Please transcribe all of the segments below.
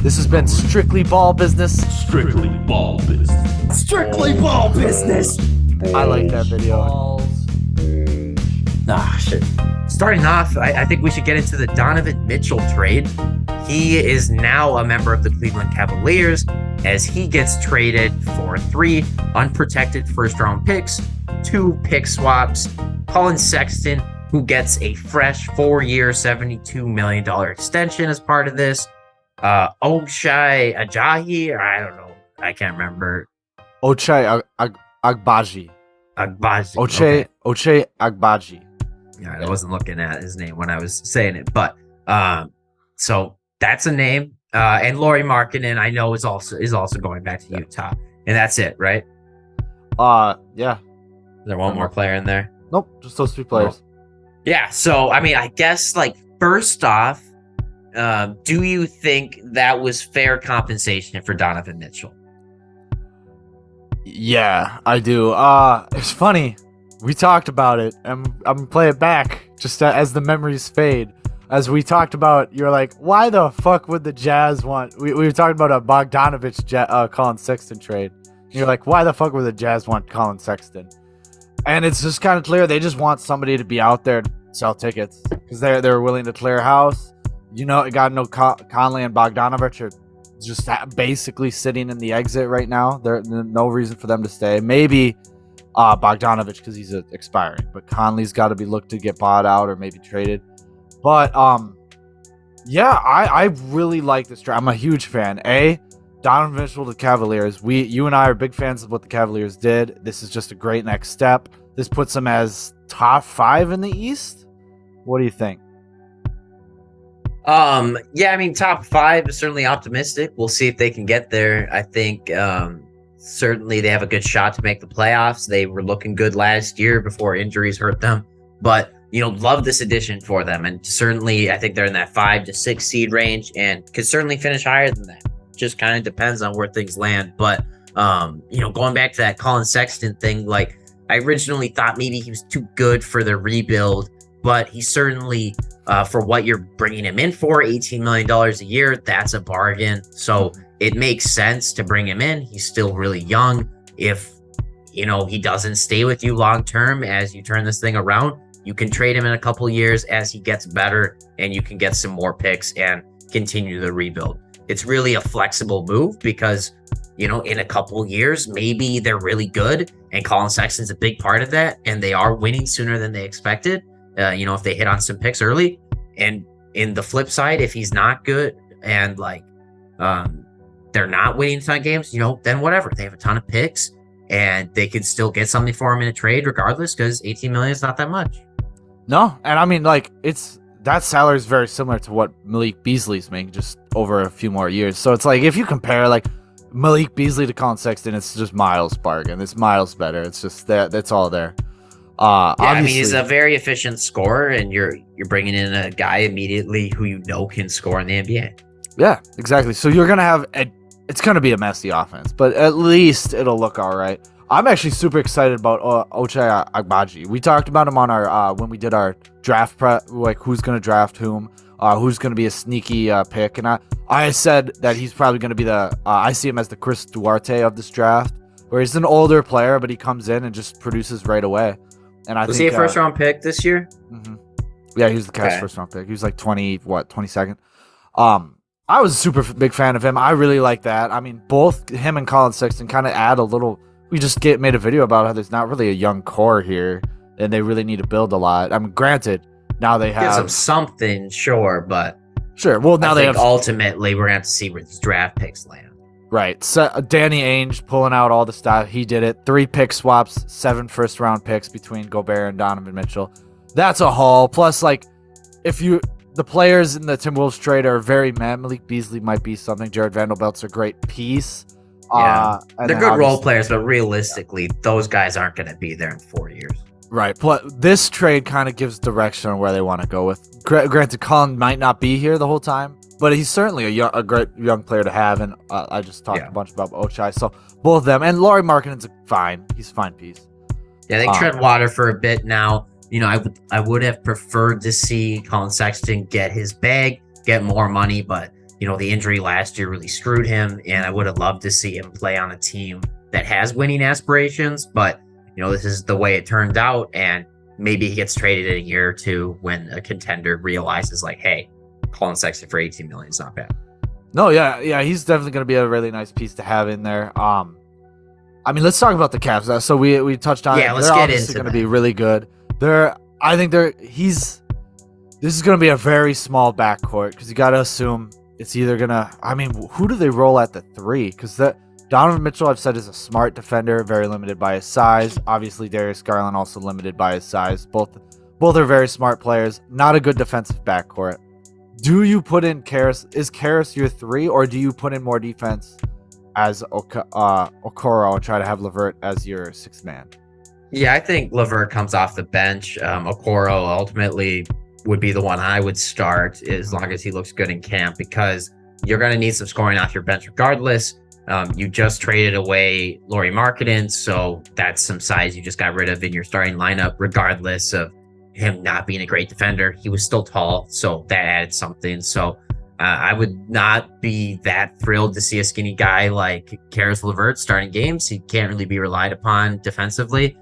This has been Strictly Ball Business. Strictly ball business. Strictly ball business. I like that video. Shit. Starting off, I think we should get into the Donovan Mitchell trade. He is now a member of the Cleveland Cavaliers as he gets traded for 3 unprotected first-round picks, 2 pick swaps, Colin Sexton, who gets a fresh 4-year, $72 million extension as part of this. Ochai Ajayi, or I don't know. I can't remember. Ochai Agbaji. Ochai Agbaji. Yeah, I wasn't looking at his name when I was saying it, but so that's a name. And Lauri Markkanen, I know is also going back to Utah, and that's it, right? Yeah. Is there one more player in there? Nope, just those 3 players. Yeah. So I mean, I guess first off, do you think that was fair compensation for Donovan Mitchell? Yeah, I do. It's funny. We talked about it. I'm gonna play it back just as the memories fade. As we talked about, you're like, why the fuck would the Jazz want? We were talking about a Bogdanovich Colin Sexton trade. And you're like, why the fuck would the Jazz want Colin Sexton? And it's just kind of clear they just want somebody to be out there to sell tickets because they're willing to clear house. You know, Conley and Bogdanovich are just basically sitting in the exit right now. There's no reason for them to stay. Maybe Bogdanovich because he's expiring, but Conley's got to be looked to get bought out or maybe traded. But yeah, I really like this trade. I'm a huge fan. Donovan Mitchell to the Cavaliers. You and I are big fans of what the Cavaliers did. This is just a great next step. This puts them as top 5 in the East. What do you think? Yeah, I mean, top 5 is certainly optimistic. We'll see if they can get there. I think certainly they have a good shot to make the playoffs. They were looking good last year before injuries hurt them, but love this addition for them. And certainly I think they're in that 5 to 6 seed range and could certainly finish higher than that. Just kind of depends on where things land. But going back to that Colin Sexton thing, I originally thought maybe he was too good for the rebuild, but he certainly for what you're bringing him in for, $18 million a year, that's a bargain. So it makes sense to bring him in. He's still really young. If, he doesn't stay with you long term as you turn this thing around, you can trade him in a couple years as he gets better and you can get some more picks and continue the rebuild. It's really a flexible move because, in a couple years, maybe they're really good and Colin Sexton's a big part of that and they are winning sooner than they expected. If they hit on some picks early. And in the flip side, if he's not good and they're not winning ton of games, then whatever. They have a ton of picks and they can still get something for him in a trade regardless because $18 million is not that much. No, and I mean, that salary is very similar to what Malik Beasley's making just over a few more years. So it's if you compare Malik Beasley to Colin Sexton, it's just miles bargain. It's miles better. It's just that's all there. I mean, he's a very efficient scorer, and you're bringing in a guy immediately who can score in the NBA. Yeah, exactly. So you're gonna have it's gonna be a messy offense, but at least it'll look all right. I'm actually super excited about Ochai Agbaji. We talked about him on our when we did our draft prep, who's gonna draft whom, who's gonna be a sneaky pick, and I said that he's probably gonna be I see him as the Chris Duarte of this draft, where he's an older player, but he comes in and just produces right away. And I was think, he a first round pick this year? Mm-hmm. Yeah, he was the Cavs' first round pick. He was 22nd. I was a super big fan of him. I really like that. I mean, both him and Colin Sexton kind of add a little. We just made a video about how there's not really a young core here, and they really need to build a lot. I mean, granted, now they have gives them something, sure, but sure. Well, now ultimately we're gonna have to see where these draft picks land. Right. So Danny Ainge pulling out all the stuff. He did it. 3 pick swaps, 7 first-round picks between Gobert and Donovan Mitchell. That's a haul. Plus, the players in the Timberwolves trade are very Malik Beasley might be something. Jared Vanderbilt's a great piece. Yeah. They're good role players, but realistically, those guys aren't going to be there in 4 years. Right. But this trade kind of gives direction on where they want to go with. Granted, Colin might not be here the whole time, but he's certainly a great young player to have, and I just talked a bunch about Ochai. So both of them, and Lauri Markkanen's fine. He's a fine piece. Yeah, they tread water for a bit now. I would have preferred to see Colin Sexton get his bag, get more money, but the injury last year really screwed him, and I would have loved to see him play on a team that has winning aspirations. But this is the way it turned out, and maybe he gets traded in a year or two when a contender realizes, like, hey, Colin Sexton for 18 million is not bad. No, yeah, he's definitely going to be a really nice piece to have in there. I mean, let's talk about the Cavs. So we touched on it. Yeah, let's They're get obviously into going to be really good. This is going to be a very small backcourt because you got to assume it's either going to, I mean, who do they roll at the 3? Because Donovan Mitchell, I've said, is a smart defender, very limited by his size. Obviously, Darius Garland also limited by his size. Both are very smart players. Not a good defensive backcourt. Do you put in Karras? Is Karras your 3, or do you put in more defense as Okoro and try to have LeVert as your 6th man? Yeah, I think LeVert comes off the bench. Okoro ultimately would be the one I would start as long as he looks good in camp, because you're going to need some scoring off your bench regardless. You just traded away Lauri Markkanen, so that's some size you just got rid of in your starting lineup, regardless of him not being a great defender. He was still tall, so that added something. So I would not be that thrilled to see a skinny guy like Caris LeVert starting games. He can't really be relied upon defensively.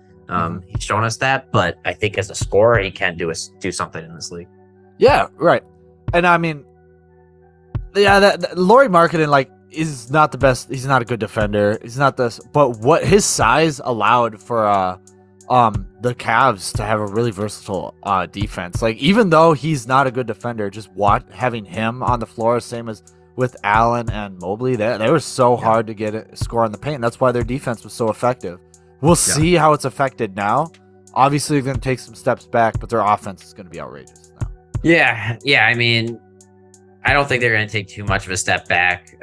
He's shown us that, but I think as a scorer, he can do something in this league. Yeah, right. And I mean, yeah, that Lauri Markkanen is not the best. He's not a good defender. He's not this, but what his size allowed for the Cavs to have a really versatile defense. Like, even though he's not a good defender, just having him on the floor, same as with Allen and Mobley, they were so hard to get a score on the paint. That's why their defense was so effective. We'll see how it's affected now. Obviously, they're going to take some steps back, but their offense is going to be outrageous now. Yeah. I mean, I don't think they're going to take too much of a step back.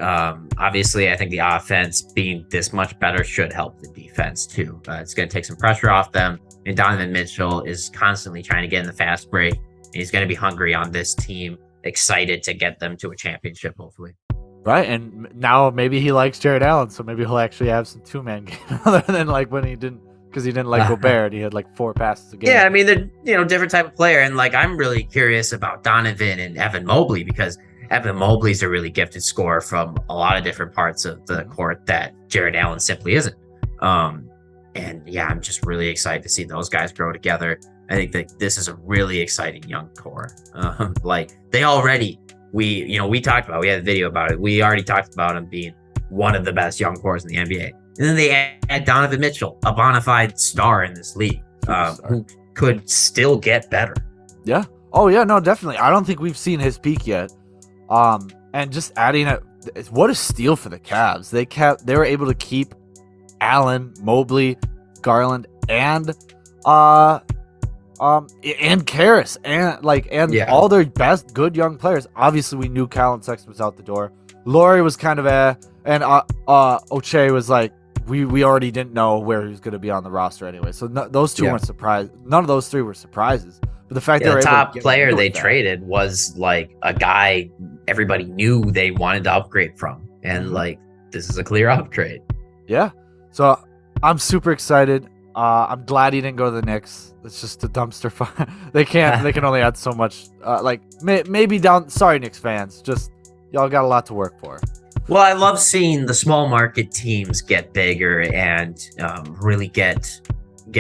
Obviously, I think the offense being this much better should help the defense too. It's going to take some pressure off them. And Donovan Mitchell is constantly trying to get in the fast break. And he's going to be hungry on this team, excited to get them to a championship, hopefully. Right, and now maybe he likes Jared Allen, so maybe he'll actually have some 2-man game other than when he didn't, because he didn't like Gobert. He had 4 passes a game. Yeah, I mean, they're different type of player, and I'm really curious about Donovan and Evan Mobley, because Evan Mobley's a really gifted scorer from a lot of different parts of the court that Jared Allen simply isn't. And yeah, I'm just really excited to see those guys grow together. I think that this is a really exciting young core. We talked about, we had a video about it. We already talked about him being one of the best young cores in the NBA. And then they add Donovan Mitchell, a bona fide star in this league, who could still get better. Yeah. Oh yeah, no, definitely. I don't think we've seen his peak yet. And just adding what a steal for the Cavs. They were able to keep Allen, Mobley, Garland, and Karras and all their best good young players. Obviously, we knew Colin Sexton was out the door. Lauri was kind of and Ochai was we already didn't know where he was going to be on the roster anyway. So those two weren't surprised. None of those 3 were surprises. But the fact that the top player they traded was a guy everybody knew they wanted to upgrade from, and this is a clear upgrade. Yeah. So I'm super excited. I'm glad he didn't go to the Knicks. It's just a dumpster fire. They can only add so much. Maybe down. Sorry, Knicks fans. Just y'all got a lot to work for. Well, I love seeing the small market teams get bigger and really get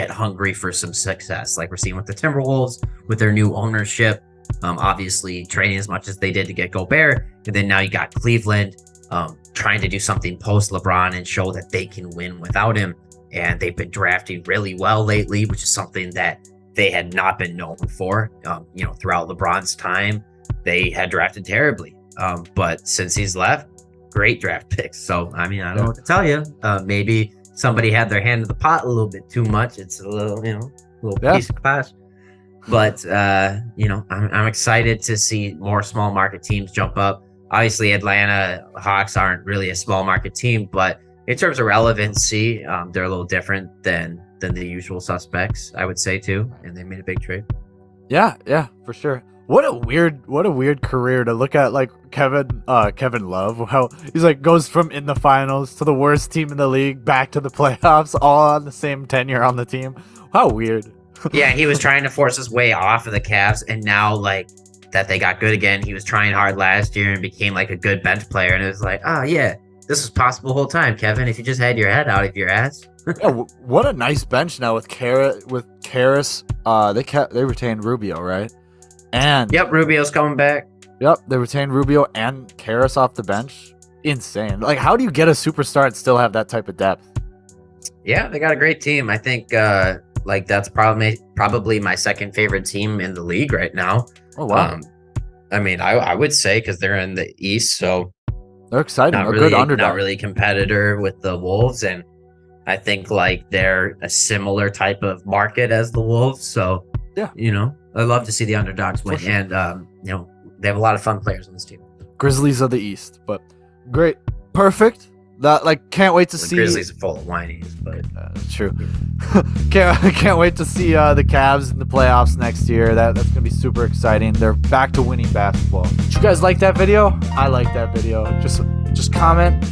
hungry for some success, like we're seeing with the Timberwolves with their new ownership. Obviously trading as much as they did to get Gobert, and then now you got Cleveland trying to do something post LeBron and show that they can win without him. And they've been drafting really well lately, which is something that they had not been known for. Throughout LeBron's time, they had drafted terribly. But since he's left, great draft picks. So, I mean, I don't know what to tell you. Maybe somebody had their hand in the pot a little bit too much. It's a little, piece of cash. But, I'm excited to see more small market teams jump up. Obviously, Atlanta Hawks aren't really a small market team, but in terms of relevancy, they're a little different than the usual suspects, I would say, too. And they made a big trade. Yeah, for sure. What a weird career to look at, Kevin Love. How he's goes from in the finals to the worst team in the league back to the playoffs, all on the same tenure on the team. How weird. Yeah, he was trying to force his way off of the Cavs, and now that they got good again. He was trying hard last year and became like a good bench player. And it was like, oh yeah, this was possible the whole time, Kevin. If you just had your head out of your ass. Yeah, what a nice bench now with Karras. They retained Rubio, right? And Yep, Rubio's coming back. Yep, they retained Rubio and Karras off the bench. Insane. Like, how do you get a superstar and still have that type of depth? Yeah, they got a great team. I think like that's probably my second favorite team in the league right now. Oh wow. I mean, I would say because they're in the East, so They're exciting. not A really good underdog. not really competitor with the Wolves, and I think like they're a similar type of market as the Wolves. So Yeah. I love to see the underdogs win, sure. and they have a lot of fun players on this team. Grizzlies of the East, but great, perfect. That can't wait to The see. Grizzlies are full of whinies, but True. can't wait to see the Cavs in the playoffs next year. That's gonna be super exciting. They're back to winning basketball. Did you guys like that video? I like that video. Just comment,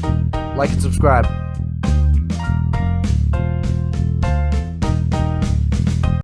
like, and subscribe.